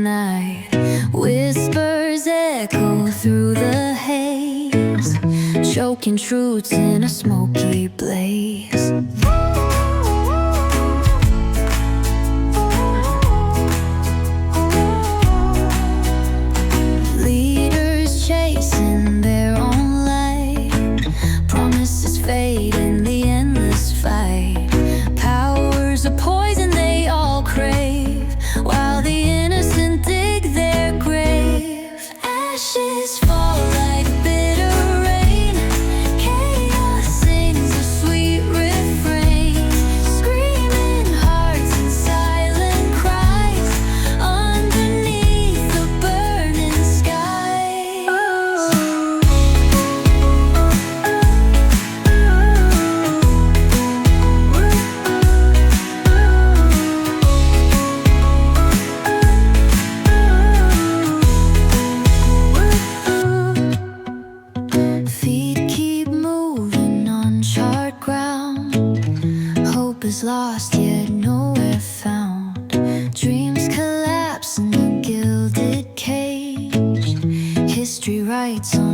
night. Whispers echo through the haze, choking truths in a smoky blaze. Leaders chasing their own light, promises fade in the endless fight. Powers of poison they all crave, while the innocent dig their grave. Ashes fall like bitter rain, chaos sings a sweet refrain. Screaming hearts and silent cries underneath the burning skies. Feet keep moving on charred ground. Hope is lost yet nowhere found. Dreams collapse in a gilded cage. History writes on